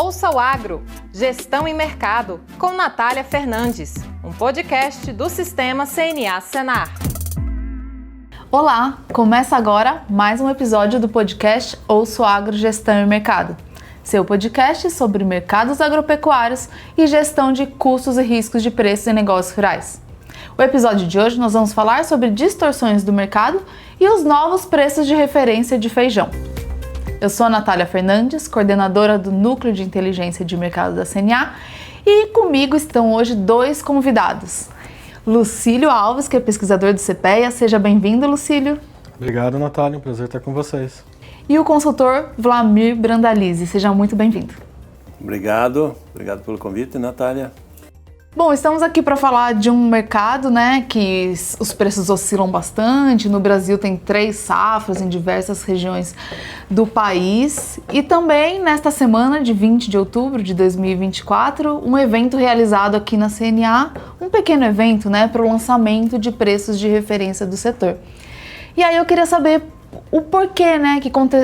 Ouça o Agro, Gestão e Mercado, com Natália Fernandes, um podcast do Sistema CNA Senar. Olá, começa agora mais um episódio do podcast Ouça o Agro, Gestão e Mercado, seu podcast sobre mercados agropecuários e gestão de custos e riscos de preços em negócios rurais. O episódio de hoje nós vamos falar sobre distorções do mercado e os novos preços de referência de feijão. Eu sou a Natália Fernandes, coordenadora do Núcleo de Inteligência de Mercado da CNA, e comigo estão hoje dois convidados. Lucílio Alves, que é pesquisador do CPEA. Seja bem-vindo, Lucílio. Obrigado, Natália. Um prazer estar com vocês. E o consultor Vlamir Brandalize. Seja muito bem-vindo. Obrigado pelo convite, Natália. Bom, estamos aqui para falar de um mercado, que os preços oscilam bastante. No Brasil tem 3 safras em diversas regiões do país. E também nesta semana de 20 de outubro de 2024, um evento realizado aqui na CNA, um pequeno evento, para o lançamento de preços de referência do setor. E aí eu queria saber o porquê,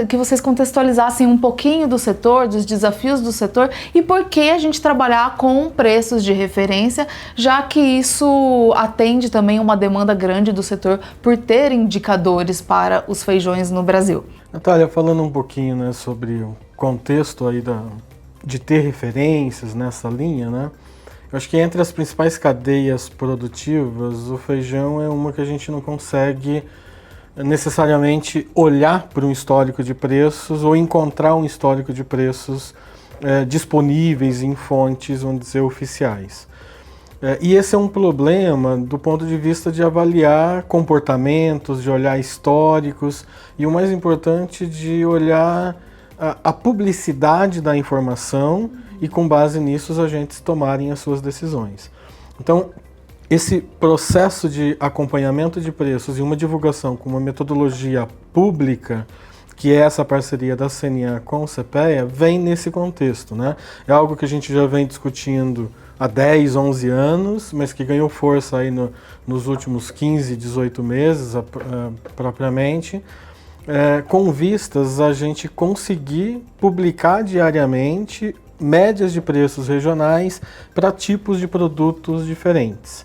que vocês contextualizassem um pouquinho do setor, dos desafios do setor e por que a gente trabalhar com preços de referência, já que isso atende também uma demanda grande do setor por ter indicadores para os feijões no Brasil. Natália, falando um pouquinho sobre o contexto aí de ter referências nessa linha, eu acho que entre as principais cadeias produtivas, o feijão é uma que a gente não consegue necessariamente olhar para um histórico de preços ou encontrar um histórico de preços disponíveis em fontes, vamos dizer, oficiais. E esse é um problema do ponto de vista de avaliar comportamentos, de olhar históricos e, o mais importante, de olhar a publicidade da informação e, com base nisso, os agentes tomarem as suas decisões. Então, esse processo de acompanhamento de preços e uma divulgação com uma metodologia pública, que é essa parceria da CNA com o CPEA, vem nesse contexto. É algo que a gente já vem discutindo há 10, 11 anos, mas que ganhou força aí nos últimos 15, 18 meses propriamente, com vistas a gente conseguir publicar diariamente médias de preços regionais para tipos de produtos diferentes.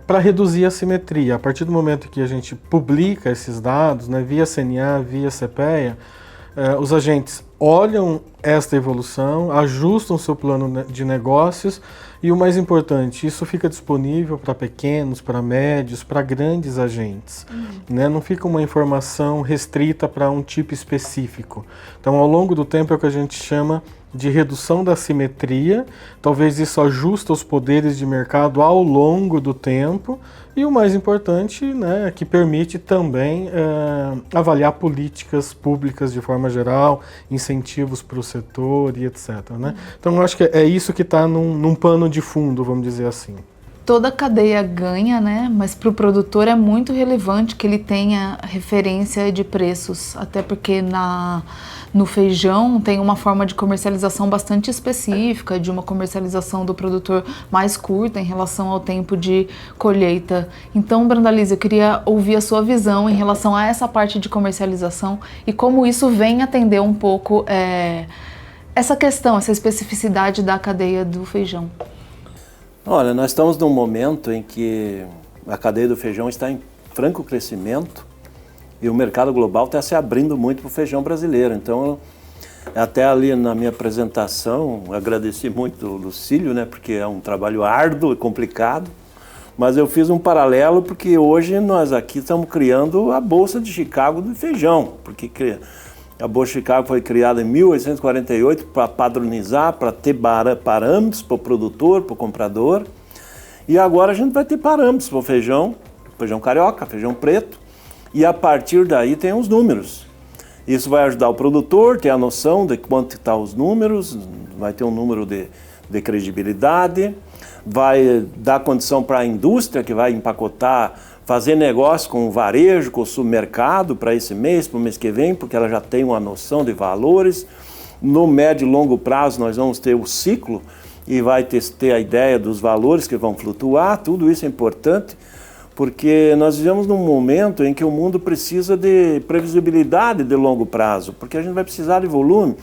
Para reduzir a simetria. A partir do momento que a gente publica esses dados, via CNA, via CPEA, os agentes olham esta evolução, ajustam seu plano de negócios e, o mais importante, isso fica disponível para pequenos, para médios, para grandes agentes. Não fica uma informação restrita para um tipo específico. Então, ao longo do tempo, é o que a gente chama de redução da simetria. Talvez isso ajuste os poderes de mercado ao longo do tempo e, o mais importante, que permite também avaliar políticas públicas de forma geral, incentivos para o setor e etc. Então, eu acho que é isso que está num pano de fundo, vamos dizer assim. Toda a cadeia ganha, mas para o produtor é muito relevante que ele tenha referência de preços, até porque no feijão tem uma forma de comercialização bastante específica, de uma comercialização do produtor mais curta em relação ao tempo de colheita. Então, Brandalize, eu queria ouvir a sua visão em relação a essa parte de comercialização e como isso vem atender um pouco essa questão, essa especificidade da cadeia do feijão. Olha, nós estamos num momento em que a cadeia do feijão está em franco crescimento e o mercado global está se abrindo muito para o feijão brasileiro. Então, até ali na minha apresentação, agradeci muito o Lucílio, porque é um trabalho árduo e complicado, mas eu fiz um paralelo porque hoje nós aqui estamos criando a Bolsa de Chicago do feijão, porque a Bolsa de Chicago foi criada em 1848 para padronizar, para ter parâmetros para o produtor, para o comprador. E agora a gente vai ter parâmetros para o feijão carioca, feijão preto. E a partir daí tem os números. Isso vai ajudar o produtor a ter a noção de quanto estão os números, vai ter um número de credibilidade, vai dar condição para a indústria que vai empacotar, fazer negócio com o varejo, com o supermercado para esse mês, para o mês que vem, porque ela já tem uma noção de valores. No médio e longo prazo nós vamos ter o ciclo e vai ter a ideia dos valores que vão flutuar. Tudo isso é importante porque nós vivemos num momento em que o mundo precisa de previsibilidade de longo prazo, porque a gente vai precisar de volume.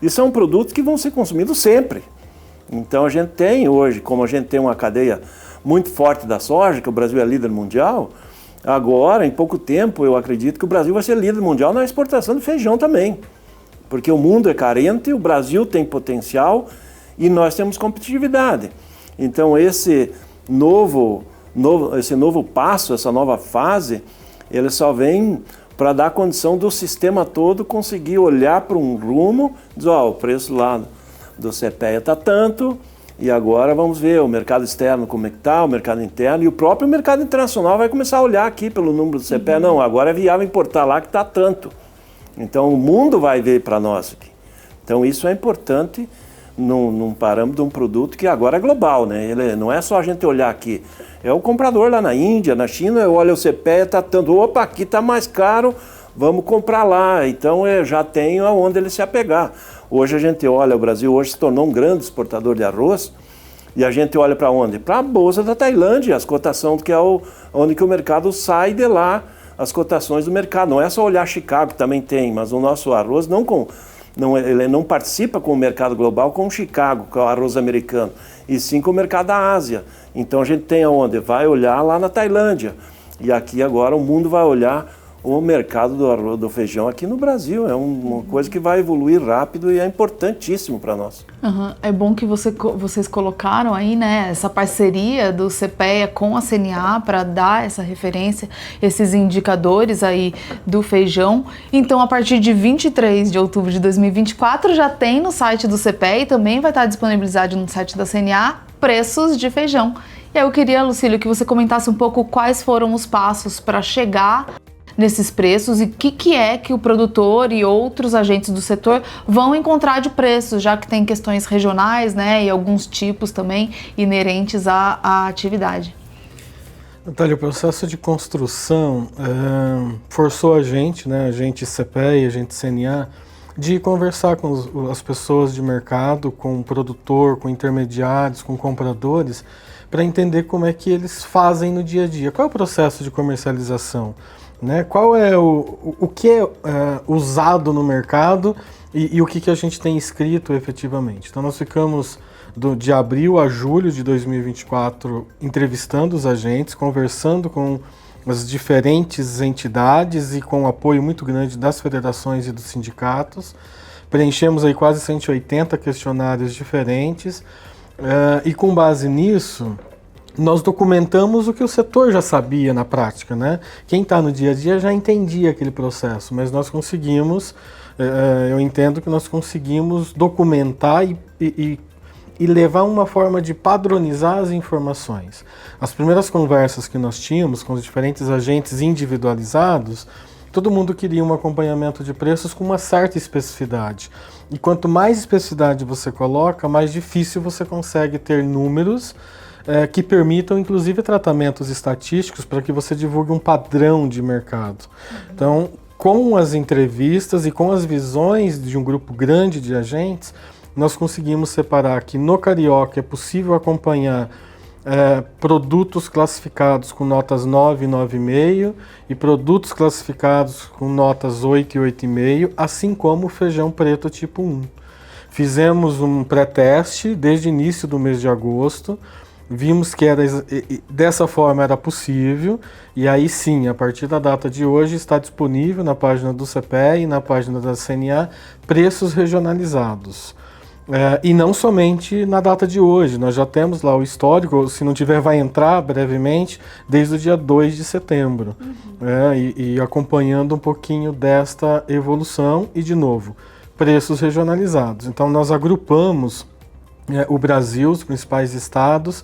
E são produtos que vão ser consumidos sempre. Então a gente tem hoje, como a gente tem uma cadeia muito forte da soja, que o Brasil é líder mundial, agora, em pouco tempo, eu acredito que o Brasil vai ser líder mundial na exportação de feijão também. Porque o mundo é carente, o Brasil tem potencial e nós temos competitividade. Então esse novo passo, essa nova fase, ele só vem para dar condição do sistema todo conseguir olhar para um rumo, dizer, o preço lá do CPEA está tanto, e agora vamos ver o mercado externo como é que está, o mercado interno, e o próprio mercado internacional vai começar a olhar aqui pelo número do CPEA. Não, agora é viável importar lá que está tanto. Então o mundo vai ver para nós aqui. Então isso é importante num parâmetro de um produto que agora é global, né? Ele não é só a gente olhar aqui. É o comprador lá na Índia, na China, olha o CPEA, está tanto, opa, aqui está mais caro, vamos comprar lá. Então já tem aonde ele se apegar. Hoje a gente olha, o Brasil hoje se tornou um grande exportador de arroz, e a gente olha para onde? Para a Bolsa da Tailândia, as cotações que é onde que o mercado sai de lá, as cotações do mercado. Não é só olhar Chicago, que também tem, mas o nosso arroz ele não participa com o mercado global com o Chicago, que é o arroz americano, e sim com o mercado da Ásia. Então a gente tem aonde? Vai olhar lá na Tailândia. E aqui agora o mundo vai olhar o mercado do feijão aqui no Brasil. É uma coisa que vai evoluir rápido e é importantíssimo para nós. É bom que vocês colocaram aí, né, essa parceria do CPEA com a CNA para dar essa referência, esses indicadores aí do feijão. Então, a partir de 23 de outubro de 2024, já tem no site do CPEA e também vai estar disponibilizado no site da CNA preços de feijão. E aí eu queria, Lucílio, que você comentasse um pouco quais foram os passos para chegar nesses preços e o que é que o produtor e outros agentes do setor vão encontrar de preços, já que tem questões regionais, né, e alguns tipos também inerentes à atividade. Natália, o processo de construção forçou a gente, né, agente CPEA, agente CNA, de conversar com as pessoas de mercado, com o produtor, com intermediários, com compradores, para entender como é que eles fazem no dia a dia. Qual é o processo de comercialização? Né? Qual é o que é usado no mercado e o que a gente tem escrito efetivamente. Então nós ficamos de abril a julho de 2024 entrevistando os agentes, conversando com as diferentes entidades e com apoio muito grande das federações e dos sindicatos. Preenchemos aí quase 180 questionários diferentes e com base nisso nós documentamos o que o setor já sabia na prática, né? Quem está no dia a dia já entendia aquele processo, mas nós conseguimos, eu entendo que nós conseguimos documentar e levar uma forma de padronizar as informações. As primeiras conversas que nós tínhamos com os diferentes agentes individualizados, todo mundo queria um acompanhamento de preços com uma certa especificidade. E quanto mais especificidade você coloca, mais difícil você consegue ter números que permitam, inclusive, tratamentos estatísticos para que você divulgue um padrão de mercado. Então, com as entrevistas e com as visões de um grupo grande de agentes, nós conseguimos separar que no Carioca é possível acompanhar produtos classificados com notas 9 e 9,5 e produtos classificados com notas 8 e 8,5, assim como o feijão preto tipo 1. Fizemos um pré-teste desde o início do mês de agosto, vimos que dessa forma era possível, e aí sim, a partir da data de hoje, está disponível na página do CPEA e na página da CNA preços regionalizados. E não somente na data de hoje, nós já temos lá o histórico, se não tiver vai entrar brevemente, desde o dia 2 de setembro, e acompanhando um pouquinho desta evolução e, de novo, preços regionalizados. Então nós agrupamos o Brasil, os principais estados,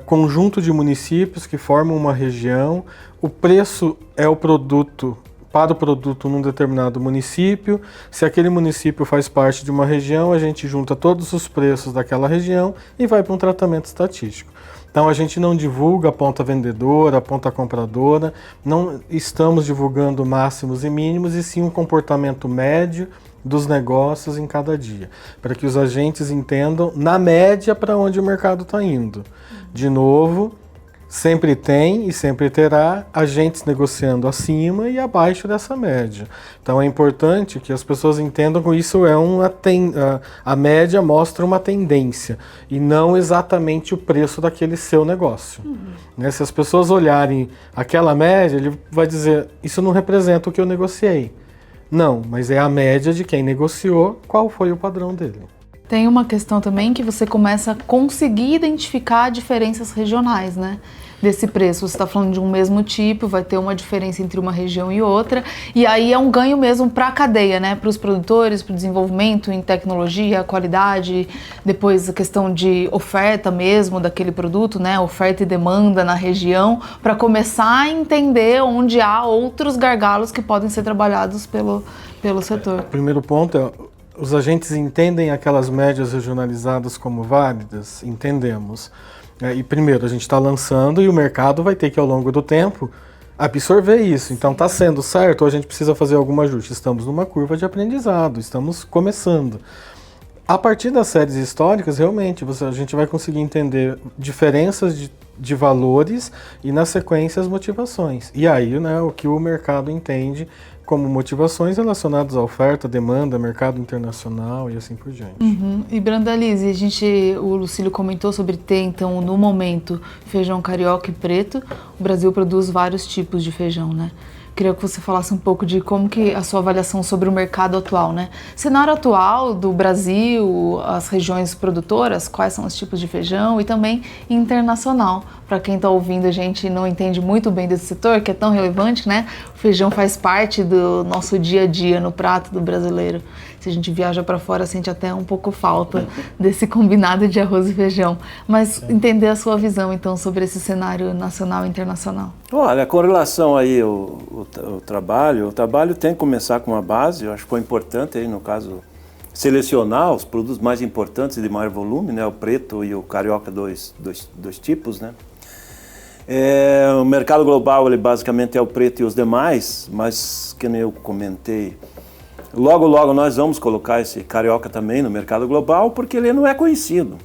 conjunto de municípios que formam uma região. O preço é o produto, para o produto num determinado município. Se aquele município faz parte de uma região, a gente junta todos os preços daquela região e vai para um tratamento estatístico. Então a gente não divulga a ponta vendedora, a ponta compradora, não estamos divulgando máximos e mínimos, e sim um comportamento médio dos negócios em cada dia, para que os agentes entendam, na média, para onde o mercado está indo. De novo, Sempre tem e sempre terá agentes negociando acima e abaixo dessa média. Então é importante que as pessoas entendam que isso é a média mostra uma tendência e não exatamente o preço daquele seu negócio. Né? Se as pessoas olharem aquela média, ele vai dizer, isso não representa o que eu negociei. Não, mas é a média de quem negociou, qual foi o padrão dele. Tem uma questão também que você começa a conseguir identificar diferenças regionais, né? Desse preço. Você está falando de um mesmo tipo, vai ter uma diferença entre uma região e outra, e aí é um ganho mesmo para a cadeia, né? Para os produtores, para o desenvolvimento em tecnologia, qualidade, depois a questão de oferta mesmo daquele produto, né? Oferta e demanda na região, para começar a entender onde há outros gargalos que podem ser trabalhados pelo setor. O primeiro ponto é, os agentes entendem aquelas médias regionalizadas como válidas? Entendemos. E primeiro, a gente está lançando e o mercado vai ter que, ao longo do tempo, absorver isso. Então, está sendo certo ou a gente precisa fazer algum ajuste? Estamos numa curva de aprendizado, estamos começando. A partir das séries históricas, realmente, a gente vai conseguir entender diferenças de valores e, na sequência, as motivações. E aí, né, o que o mercado entende como motivações relacionadas à oferta, demanda, mercado internacional e assim por diante. E Brandalize, o Lucílio comentou sobre ter, então, no momento, feijão carioca e preto. O Brasil produz vários tipos de feijão, né? Queria que você falasse um pouco de como que a sua avaliação sobre o mercado atual, né? Cenário atual do Brasil, as regiões produtoras, quais são os tipos de feijão e também internacional. Para quem está ouvindo, a gente não entende muito bem desse setor, que é tão relevante, né? O feijão faz parte do nosso dia a dia no prato do brasileiro. Se a gente viaja para fora, sente até um pouco falta desse combinado de arroz e feijão. Mas entender a sua visão, então, sobre esse cenário nacional e internacional. Olha, com relação aí o trabalho tem que começar com uma base. Eu acho que foi importante aí, no caso, selecionar os produtos mais importantes e de maior volume, né? O preto e o carioca, dois tipos, né? O mercado global, ele basicamente é o preto e os demais, mas, que nem eu comentei, logo nós vamos colocar esse carioca também no mercado global, porque ele não é conhecido.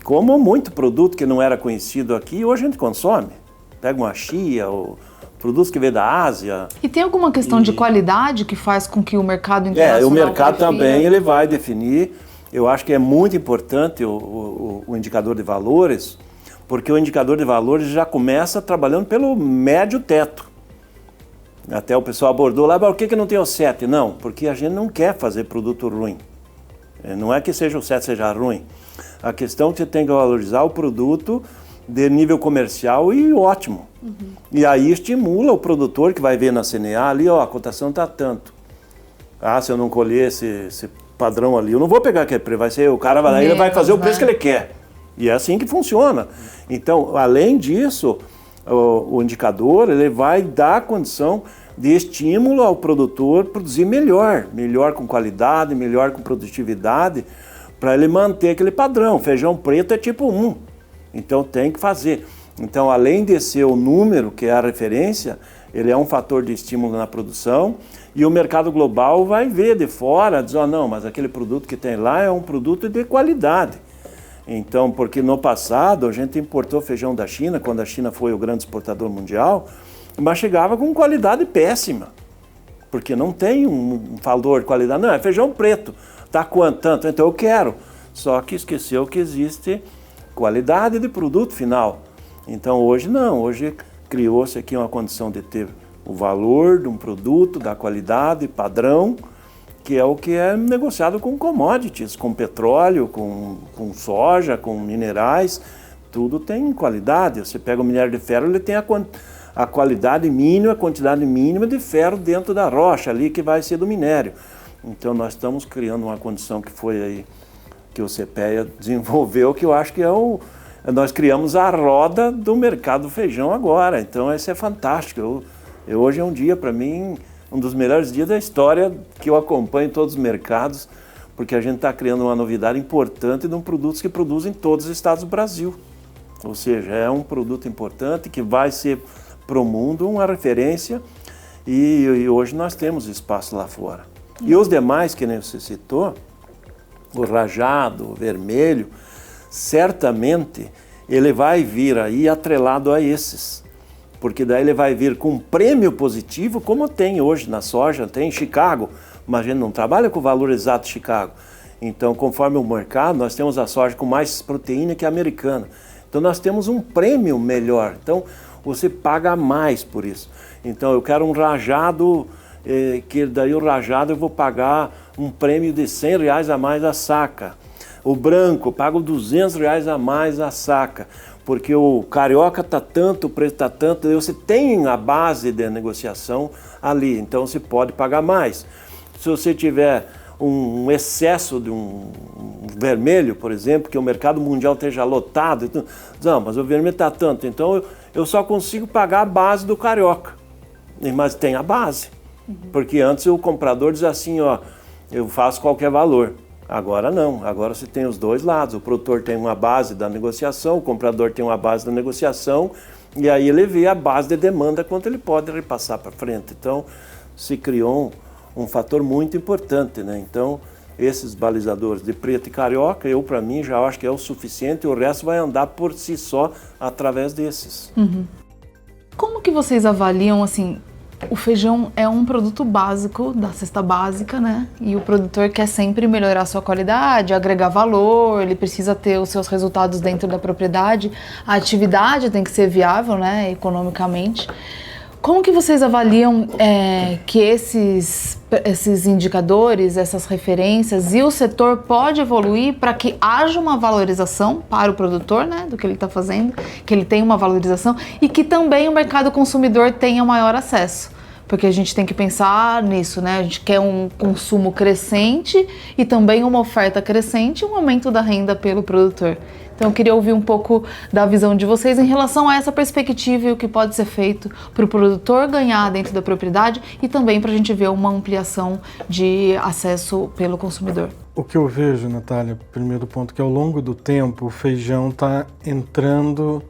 Como muito produto que não era conhecido aqui, hoje a gente consome. Pega uma chia, ou produtos que vem da Ásia. E tem alguma questão de qualidade que faz com que o mercado internacional... o mercado também ele vai definir. Eu acho que é muito importante o indicador de valores, porque o indicador de valores já começa trabalhando pelo médio teto. Até o pessoal abordou lá, por que não tem o 7? Não, porque a gente não quer fazer produto ruim. Não é que seja o 7 seja ruim. A questão é que você tem que valorizar o produto de nível comercial e ótimo. E aí estimula o produtor que vai ver na CNA ali, ó, a cotação está tanto. Se eu não colher esse padrão ali, eu não vou pegar aquele preço, vai ser, o cara vai lá e ele vai fazer o preço que ele quer. E é assim que funciona. Então, além disso, o indicador ele vai dar condição de estímulo ao produtor produzir melhor com qualidade, melhor com produtividade, para ele manter aquele padrão. Feijão preto é tipo 1, então tem que fazer. Então, além de ser o número, que é a referência, ele é um fator de estímulo na produção, e o mercado global vai ver de fora, diz, não, mas aquele produto que tem lá é um produto de qualidade. Então, porque no passado a gente importou feijão da China, quando a China foi o grande exportador mundial, mas chegava com qualidade péssima, porque não tem um valor de qualidade. Não, é feijão preto, tá quanto? Tanto, então eu quero. Só que esqueceu que existe qualidade de produto final. Então hoje não, hoje criou-se aqui uma condição de ter o valor de um produto, da qualidade, padrão, que é o que é negociado com commodities, com petróleo, com soja, com minerais, tudo tem qualidade. Você pega o minério de ferro, ele tem a qualidade mínima, a quantidade mínima de ferro dentro da rocha ali que vai ser do minério. Então nós estamos criando uma condição que foi aí, que o CPEA desenvolveu, que eu acho que nós criamos a roda do mercado do feijão agora. Então isso é fantástico. Hoje é um dia, para mim, um dos melhores dias da história que eu acompanho em todos os mercados, porque a gente está criando uma novidade importante de um produto que produz em todos os estados do Brasil. Ou seja, é um produto importante que vai ser para o mundo uma referência e hoje nós temos espaço lá fora. E os demais, que nem você citou, o rajado, o vermelho, certamente ele vai vir aí atrelado a esses, porque daí ele vai vir com um prêmio positivo, como tem hoje na soja, tem em Chicago, mas a gente não trabalha com o valor exato de Chicago. Então, conforme o mercado, nós temos a soja com mais proteína que a americana. Então, nós temos um prêmio melhor. Então, você paga mais por isso. Então, eu quero um rajado, que daí o rajado eu vou pagar um prêmio de R$100 a mais a saca. O branco, eu pago R$200 a mais a saca. Porque o carioca está tanto, o preço está tanto, daí você tem a base de negociação ali. Então, você pode pagar mais. Se você tiver um excesso de um vermelho, por exemplo, que o mercado mundial esteja lotado, então, não, mas o vermelho está tanto, então eu só consigo pagar a base do carioca, mas tem a base, porque antes o comprador diz assim, ó, eu faço qualquer valor, agora não, agora você tem os dois lados, o produtor tem uma base da negociação, o comprador tem uma base da negociação, e aí ele vê a base de demanda quanto ele pode repassar para frente, então se criou um fator muito importante, né? Então, esses balizadores de preto e carioca, para mim, já acho que é o suficiente, o resto vai andar por si só através desses. Como que vocês avaliam, assim, o feijão é um produto básico da cesta básica, né? E o produtor quer sempre melhorar a sua qualidade, agregar valor, ele precisa ter os seus resultados dentro da propriedade, a atividade tem que ser viável, né, economicamente. Como que vocês avaliam que esses indicadores, essas referências e o setor pode evoluir para que haja uma valorização para o produtor, né, do que ele está fazendo, que ele tenha uma valorização e que também o mercado consumidor tenha maior acesso? Porque a gente tem que pensar nisso, né? A gente quer um consumo crescente e também uma oferta crescente e um aumento da renda pelo produtor. Então eu queria ouvir um pouco da visão de vocês em relação a essa perspectiva e o que pode ser feito para o produtor ganhar dentro da propriedade e também para a gente ver uma ampliação de acesso pelo consumidor. O que eu vejo, Natália, primeiro ponto, que ao longo do tempo o feijão está entrando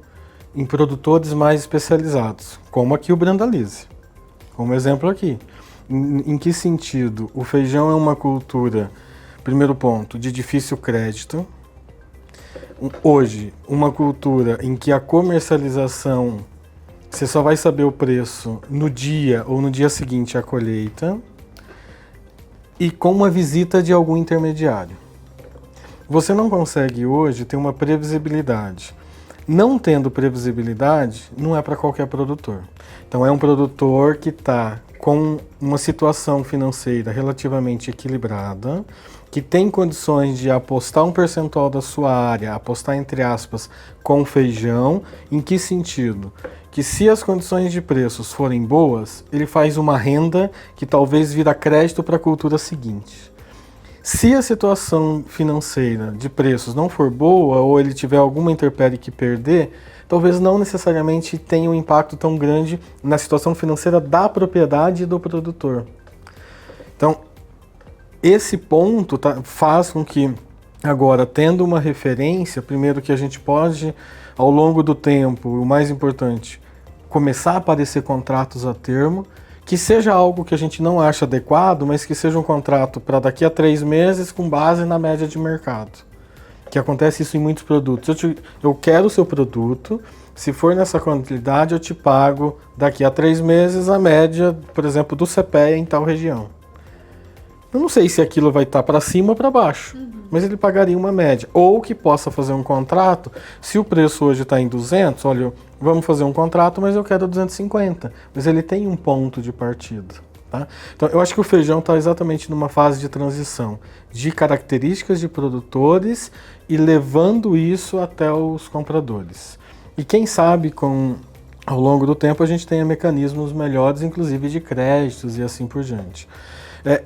em produtores mais especializados, como aqui o Brandalize, como exemplo aqui. Em que sentido? O feijão é uma cultura, primeiro ponto, de difícil crédito. Hoje, uma cultura em que a comercialização, você só vai saber o preço no dia ou no dia seguinte à colheita e com uma visita de algum intermediário. Você não consegue hoje ter uma previsibilidade. Não tendo previsibilidade, não é para qualquer produtor. Então é um produtor que está com uma situação financeira relativamente equilibrada, que tem condições de apostar um percentual da sua área, apostar entre aspas, com feijão. Em que sentido? Que se as condições de preços forem boas, ele faz uma renda que talvez vira crédito para a cultura seguinte. Se a situação financeira de preços não for boa ou ele tiver alguma intempérie que perder, talvez não necessariamente tenha um impacto tão grande na situação financeira da propriedade e do produtor. Então, esse ponto faz com que, agora, tendo uma referência, primeiro que a gente pode, ao longo do tempo, o mais importante, começar a aparecer contratos a termo, que seja algo que a gente não acha adequado, mas que seja um contrato para daqui a 3 meses com base na média de mercado. Que acontece isso em muitos produtos. Eu quero o seu produto, se for nessa quantidade eu te pago daqui a 3 meses a média, por exemplo, do CPEA em tal região. Eu não sei se aquilo vai estar para cima ou para baixo, mas ele pagaria uma média. Ou que possa fazer um contrato, se o preço hoje está em 200, olha, vamos fazer um contrato, mas eu quero 250. Mas ele tem um ponto de partida. Tá? Então, eu acho que o feijão está exatamente numa fase de transição, de características de produtores e levando isso até os compradores. E quem sabe, ao longo do tempo, a gente tenha mecanismos melhores, inclusive de créditos e assim por diante.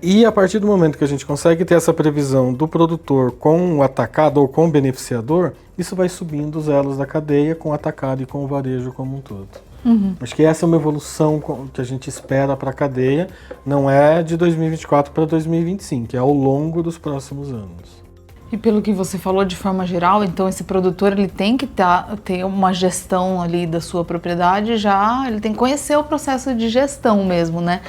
E a partir do momento que a gente consegue ter essa previsão do produtor com o atacado ou com o beneficiador, isso vai subindo os elos da cadeia com o atacado e com o varejo como um todo. Acho que essa é uma evolução que a gente espera para a cadeia, não é de 2024 para 2025, é ao longo dos próximos anos. E pelo que você falou de forma geral, então esse produtor ele tem que ter uma gestão ali da sua propriedade ele tem que conhecer o processo de gestão mesmo, né?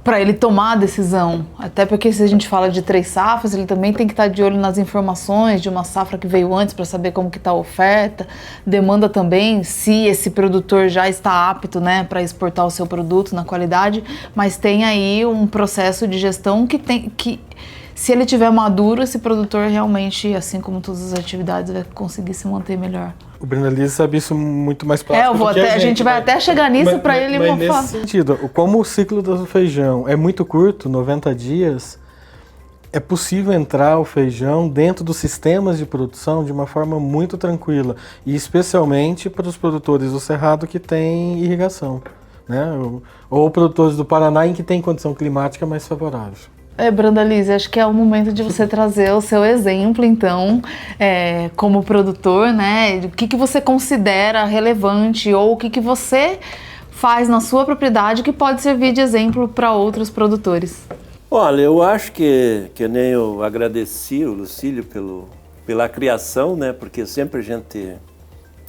para ele tomar a decisão? Até porque se a gente fala de 3 safras, ele também tem que estar de olho nas informações de uma safra que veio antes para saber como que está a oferta, demanda também se esse produtor já está apto, né, para exportar o seu produto na qualidade, mas tem aí um processo de gestão que se ele tiver maduro, esse produtor realmente, assim como todas as atividades, vai conseguir se manter melhor. O Brenda Lise sabe isso muito mais prático do que a gente vai até chegar nisso para ele mas mostrar. Nesse sentido, como o ciclo do feijão é muito curto, 90 dias, é possível entrar o feijão dentro dos sistemas de produção de uma forma muito tranquila, e especialmente para os produtores do Cerrado que têm irrigação, né? Ou produtores do Paraná em que tem condição climática mais favorável. Brenda Lise, acho que é o momento de você trazer o seu exemplo, então, como produtor, né? O que você considera relevante ou o que você faz na sua propriedade que pode servir de exemplo para outros produtores? Olha, eu acho que nem eu agradeci o Lucílio pela criação, né? Porque sempre a gente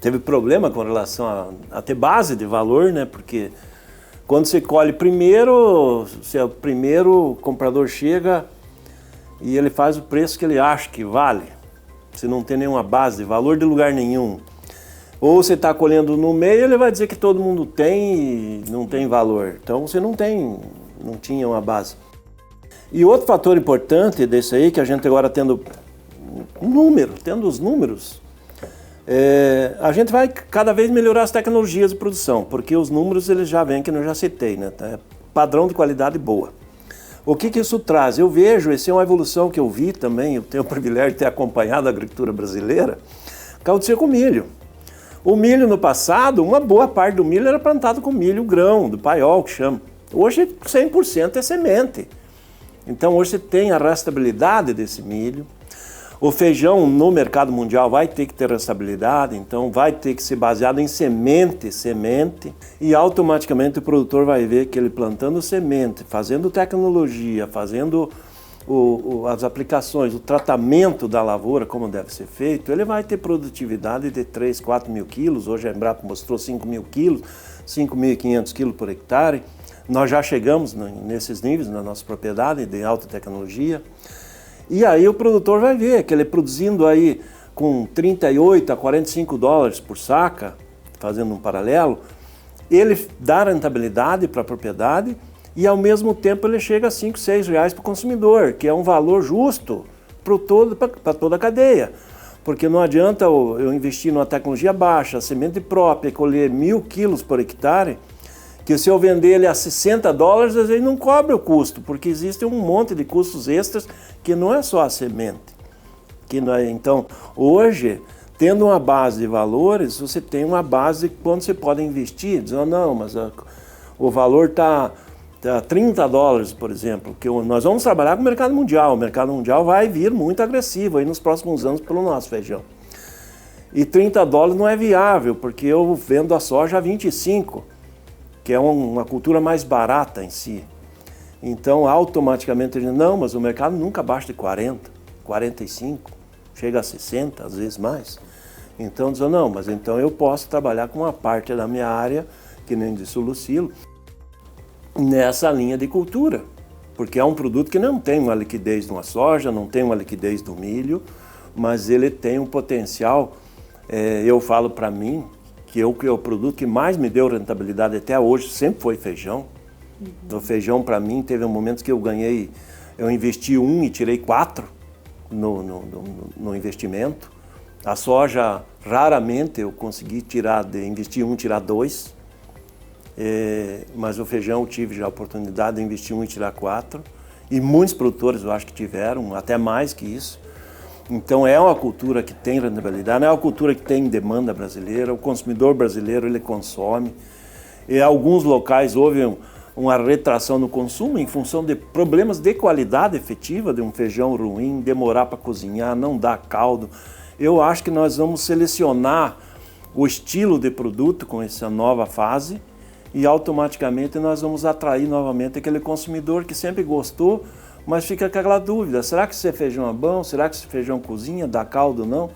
teve problema com relação a ter base de valor, né? Porque quando você colhe primeiro, o primeiro comprador chega e ele faz o preço que ele acha que vale. Você não tem nenhuma base de valor de lugar nenhum. Ou você está colhendo no meio, ele vai dizer que todo mundo tem e não tem valor. Então você não tinha uma base. E outro fator importante desse aí, que a gente agora tendo os números, a gente vai cada vez melhorar as tecnologias de produção, porque os números eles já vêm, que eu já citei, né? Padrão de qualidade boa. O que isso traz? Eu vejo, essa é uma evolução que eu vi também, eu tenho o privilégio de ter acompanhado a agricultura brasileira, aconteceu com o milho. O milho no passado, uma boa parte do milho era plantado com milho grão, do paiol que chama. Hoje 100% é semente. Então hoje você tem a rastreabilidade desse milho. O feijão no mercado mundial vai ter que ter rastreabilidade, então vai ter que ser baseado em semente, e automaticamente o produtor vai ver que ele plantando semente, fazendo tecnologia, fazendo as aplicações, o tratamento da lavoura como deve ser feito, ele vai ter produtividade de 3, 4 mil quilos, hoje a Embrapa mostrou 5 mil quilos, 5.500 quilos por hectare, nós já chegamos nesses níveis na nossa propriedade de alta tecnologia. E aí o produtor vai ver que ele produzindo aí com 38 a 45 dólares por saca, fazendo um paralelo, ele dá rentabilidade para a propriedade e ao mesmo tempo ele chega a 5, 6 reais para o consumidor, que é um valor justo para toda a cadeia. Porque não adianta eu investir numa tecnologia baixa, semente própria, colher 1.000 quilos por hectare, que se eu vender ele a 60 dólares, às vezes não cobre o custo, porque existe um monte de custos extras que não é só a semente. Então, hoje, tendo uma base de valores, você tem uma base de quando você pode investir, dizendo, não, mas o valor está 30 dólares, por exemplo, que nós vamos trabalhar com o mercado mundial vai vir muito agressivo aí nos próximos anos pelo nosso feijão. E 30 dólares não é viável, porque eu vendo a soja a 25, que é uma cultura mais barata em si. Então, automaticamente, a gente, não, mas o mercado nunca baixa de 40, 45, chega a 60, às vezes mais. Então, diz, não, mas então eu posso trabalhar com uma parte da minha área, que nem disse o Lucílio, nessa linha de cultura. Porque é um produto que não tem uma liquidez de uma soja, não tem uma liquidez do milho, mas ele tem um potencial, eu falo para mim, que é o produto que mais me deu rentabilidade até hoje, sempre foi feijão. O feijão, para mim, teve momentos que eu investi 1 e tirei 4 no investimento. A soja, raramente eu consegui investir 1 e tirar 2. Mas o feijão eu tive já a oportunidade de investir 1 e tirar 4. E muitos produtores eu acho que tiveram, até mais que isso. Então é uma cultura que tem rentabilidade, é uma cultura que tem demanda brasileira, o consumidor brasileiro ele consome. Em alguns locais houve uma retração no consumo em função de problemas de qualidade efetiva, de um feijão ruim, demorar para cozinhar, não dar caldo. Eu acho que nós vamos selecionar o estilo de produto com essa nova fase e automaticamente nós vamos atrair novamente aquele consumidor que sempre gostou, mas fica com aquela dúvida, será que esse feijão é bom? Será que esse feijão cozinha, dá caldo ou não?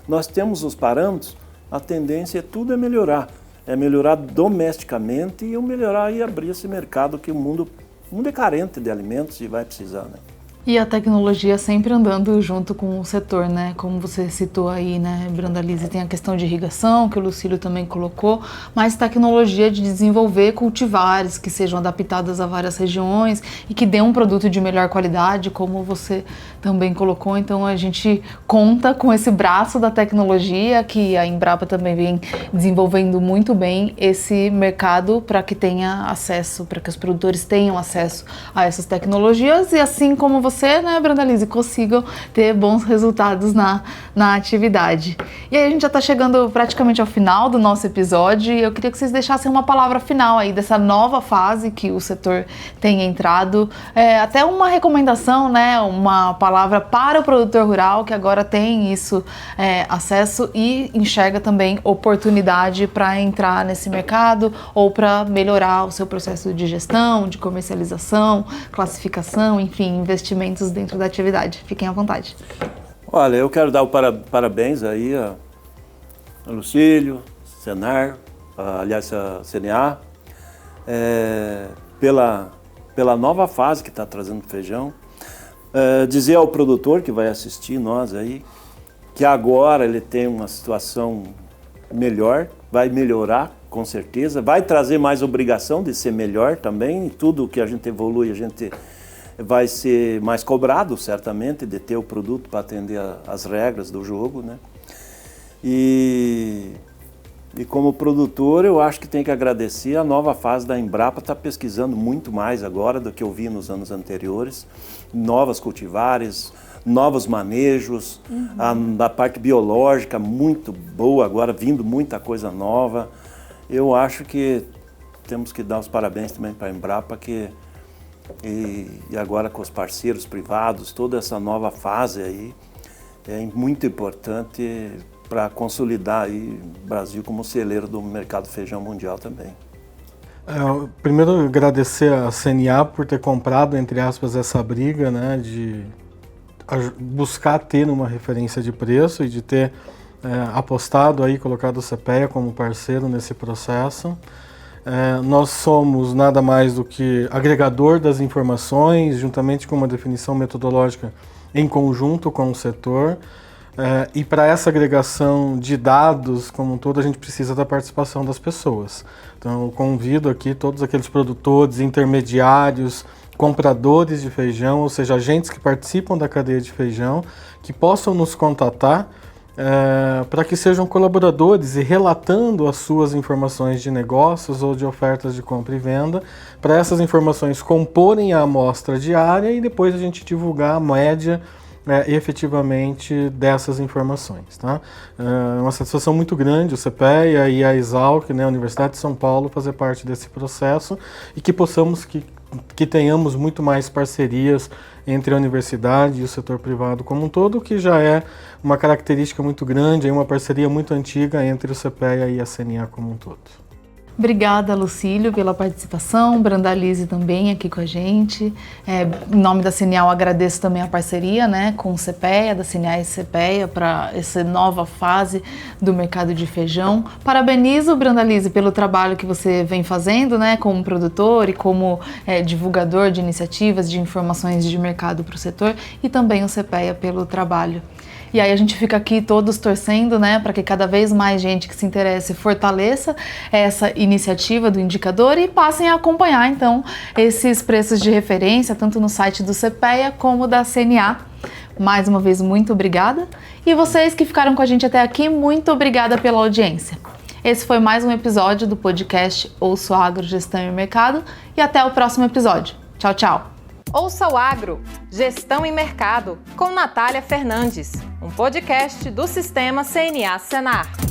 Nós temos os parâmetros, a tendência tudo é melhorar domesticamente e melhorar e abrir esse mercado que o mundo O mundo é carente de alimentos e vai precisar, né? E a tecnologia sempre andando junto com o setor, né? Como você citou aí, né, Brandalize, tem a questão de irrigação, que o Lucílio também colocou, mas tecnologia de desenvolver cultivares que sejam adaptadas a várias regiões e que dê um produto de melhor qualidade, como você também colocou. Então a gente conta com esse braço da tecnologia, que a Embrapa também vem desenvolvendo muito bem esse mercado para que tenha acesso, para que os produtores tenham acesso a essas tecnologias e assim como você, né, Brandalize, consigam ter bons resultados na atividade. E aí a gente já está chegando praticamente ao final do nosso episódio e eu queria que vocês deixassem uma palavra final aí dessa nova fase que o setor tem entrado, até uma recomendação, né, uma palavra para o produtor rural que agora tem isso, acesso e enxerga também oportunidade para entrar nesse mercado ou para melhorar o seu processo de gestão, de comercialização, classificação, enfim, investimentos dentro da atividade. Fiquem à vontade. Olha, eu quero dar o parabéns aí a Lucílio, Senar, aliás a CNA, pela nova fase que está trazendo o feijão. Dizer ao produtor que vai assistir nós aí, que agora ele tem uma situação melhor, vai melhorar com certeza, vai trazer mais obrigação de ser melhor também, e tudo que a gente evolui, a gente vai ser mais cobrado, certamente, de ter o produto para atender às regras do jogo, né? E como produtor, eu acho que tem que agradecer a nova fase da Embrapa, está pesquisando muito mais agora do que eu vi nos anos anteriores, novas cultivares, novos manejos, a parte biológica muito boa agora, vindo muita coisa nova. Eu acho que temos que dar os parabéns também para a Embrapa, e agora com os parceiros privados, toda essa nova fase aí é muito importante para consolidar aí o Brasil como celeiro do mercado feijão mundial também. Primeiro agradecer a CNA por ter comprado, entre aspas, essa briga, né, de buscar ter uma referência de preço e de ter apostado aí, colocado o CPEA como parceiro nesse processo. Nós somos nada mais do que agregador das informações, juntamente com uma definição metodológica em conjunto com o setor. E para essa agregação de dados como um todo, a gente precisa da participação das pessoas. Então eu convido aqui todos aqueles produtores, intermediários, compradores de feijão, ou seja, agentes que participam da cadeia de feijão, que possam nos contatar para que sejam colaboradores e relatando as suas informações de negócios ou de ofertas de compra e venda, para essas informações comporem a amostra diária e depois a gente divulgar a média efetivamente dessas informações. Tá? É uma satisfação muito grande o CPEA e a Exalc, né, a Universidade de São Paulo, fazer parte desse processo e que possamos, que tenhamos muito mais parcerias entre a universidade e o setor privado como um todo, que já é uma característica muito grande, uma parceria muito antiga entre o CPEA e a CNA como um todo. Obrigada, Lucílio, pela participação, Brandalize também aqui com a gente. Em nome da CNA, eu agradeço também a parceria, né, com o CPEA, da CNA e CPEA, para essa nova fase do mercado de feijão. Parabenizo, Brandalize, pelo trabalho que você vem fazendo, né, como produtor e como divulgador de iniciativas, de informações de mercado para o setor, e também o CPEA pelo trabalho. E aí a gente fica aqui todos torcendo, né, para que cada vez mais gente que se interesse fortaleça essa iniciativa do indicador e passem a acompanhar, então, esses preços de referência, tanto no site do CPEA como da CNA. Mais uma vez, muito obrigada. E vocês que ficaram com a gente até aqui, muito obrigada pela audiência. Esse foi mais um episódio do podcast Ouça o Agro, Gestão e Mercado, e até o próximo episódio. Tchau, tchau! Ouça o Agro, Gestão e Mercado, com Natália Fernandes, um podcast do Sistema CNA Senar.